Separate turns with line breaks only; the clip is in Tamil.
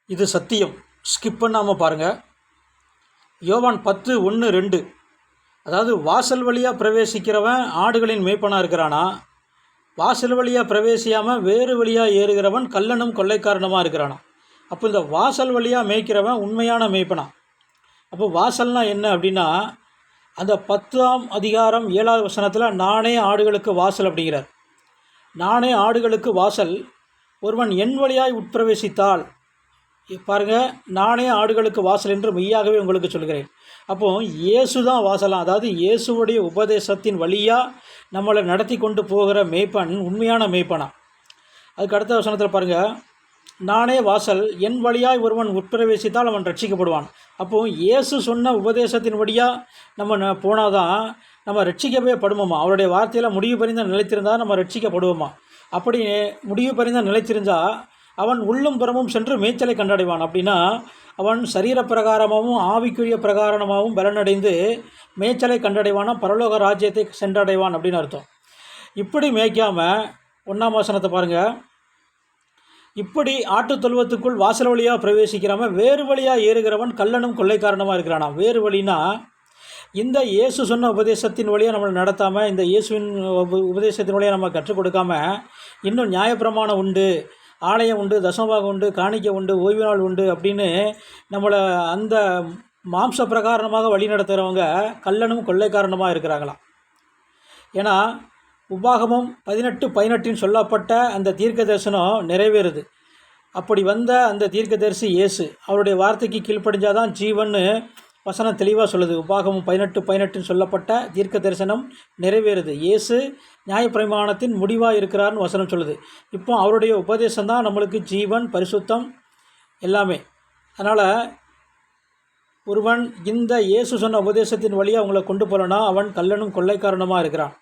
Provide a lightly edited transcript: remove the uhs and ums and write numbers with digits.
இது சத்தியம். ஸ்கிப் பண்ணாமல் பாருங்கள். யோவான் 10:1-2. அதாவது வாசல் வழியாக பிரவேசிக்கிறவன் ஆடுகளின் மேய்ப்பனாக இருக்கிறானா, வாசல் வழியாக பிரவேசியாமல் வேறு வழியாக ஏறுகிறவன் கள்ளனும் கொள்ளைக்காரனுமாக இருக்கிறானா. அப்போ இந்த வாசல் வழியாக மேய்க்கிறவன் உண்மையான மேய்ப்பனா. அப்போ வாசல்னா என்ன அப்படின்னா, அந்த 10ஆம் அதிகாரம் 7வது வசனத்தில் நானே ஆடுகளுக்கு வாசல் அப்படிங்கிறார். நானே ஆடுகளுக்கு வாசல், ஒருவன் என் வழியாய் உட்பிரவேசித்தால், பாருங்கள், நானே ஆடுகளுக்கு வாசல் என்று மெய்யாகவே உங்களுக்கு சொல்கிறேன். அப்போது இயேசு தான் வாசலாம். அதாவது இயேசுவுடைய உபதேசத்தின் வழியாக நம்மளை நடத்தி கொண்டு போகிற மேய்ப்பன் உண்மையான மேய்ப்பனா. அதுக்கு அடுத்த வசனத்தில் பாருங்கள், நானே வாசல், என் வழியாய் ஒருவன் உட்பிரவேசித்தால் அவன் ரட்சிக்கப்படுவான். அப்போது இயேசு சொன்ன உபதேசத்தின் வழியாக நம்ம போனால் தான் நம்ம ரட்சிக்கவே படுவோமா. அவருடைய வார்த்தையில் முடிவு பறிந்த நிலைத்திருந்தால் நம்ம ரட்சிக்கப்படுவோமா. அப்படி முடிவு பறிந்த நிலைத்திருந்தால் அவன் உள்ளும் புறமும் சென்று மேய்ச்சலை கண்டடைவான். அப்படின்னா அவன் சரீர பிரகாரமாகவும் ஆவிக்குரிய பிரகாரமாகவும் பலனடைந்து மேய்ச்சலை கண்டடைவானா, பரலோக ராஜ்யத்தை சென்றடைவான் அப்படின்னு அர்த்தம். இப்படி மேய்க்காமல் 1ஆம் வசனத்தை பாருங்கள், இப்படி ஆட்டுத் தொழுவத்துக்குள் வாசல் வழியாக பிரவேசிக்கிறாமல் வேறு வழியாக ஏறுகிறவன் கள்ளனும் கொள்ளைக்காரனமாக இருக்கிறானா. வேறு வழினா இந்த இயேசு சொன்ன உபதேசத்தின் வழியாக நம்மளை நடத்தாமல், இந்த இயேசுவின் உபதேசத்தின் வழியாக நம்ம கற்றுக் கொடுக்காமல் இன்னும் நியாயப்பிரமாணம் உண்டு, ஆலயம் உண்டு, தசமபாகம் உண்டு, காணிக்கை உண்டு, ஓய்வு நாள் உண்டு அப்படின்னு நம்மளை அந்த மாம்ச பிரகாரமாக வழி நடத்துகிறவங்க கள்ளனும் கொள்ளைக்காரனமாக இருக்கிறாங்களாம். ஏன்னா உபாகமம் 18:18 சொல்லப்பட்ட அந்த தீர்க்க தரிசனம் நிறைவேறுது. அப்படி வந்த அந்த தீர்க்க தரிசி இயேசு, அவருடைய வார்த்தைக்கு கீழ்ப்படிஞ்சாதான் ஜீவன்னு வசனம் தெளிவாக சொல்லுது. உபாகமம் 18:18 சொல்லப்பட்ட தீர்க்க தரிசனம் நிறைவேறுது. இயேசு நியாயப்பிரமாணத்தின் முடிவாக இருக்கிறார்னு வசனம் சொல்லுது. இப்போ அவருடைய உபதேசம் தான் நம்மளுக்கு ஜீவன், பரிசுத்தம் எல்லாமே. அதனால் ஒருவன் இந்த இயேசு சொன்ன உபதேசத்தின் வழியாக அவங்கள கொண்டு போகலன்னா அவன் கள்ளனும் கொள்ளைக்காரனுமாக இருக்கிறான்.